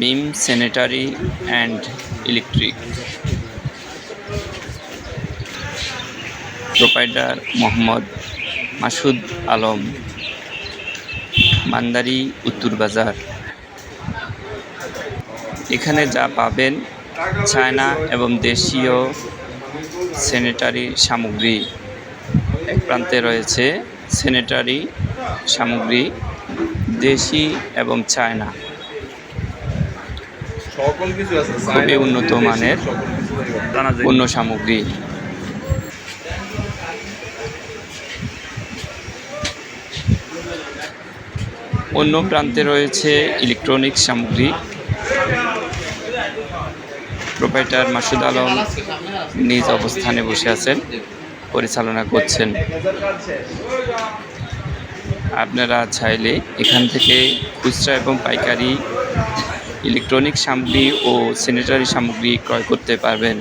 Meme sanitary and electric, proprietor Mohammad Masud Alam, Mandari উত্তর বাজার। এখানে যা পাবেন চায়না এবং দেশীয় স্যানিটারি সামগ্রী। এক প্রান্তে রয়েছে স্যানিটারি সামগ্রী দেশি এবং চায়না, খুবই উন্নত মানের পণ্য সামগ্রী। অন্য প্রান্তে রয়েছে ইলেকট্রনিক্স সামগ্রী। প্রোপাইটার মাসুদ আলম নিজ অবস্থানে বসে আছেন, পরিচালনা করছেন। আপনারা চাইলে এখান থেকে খুচরা এবং পাইকারি ইলেকট্রনিক সামগ্রী ও স্যানিটারি সামগ্রী ক্রয় করতে পারবেন।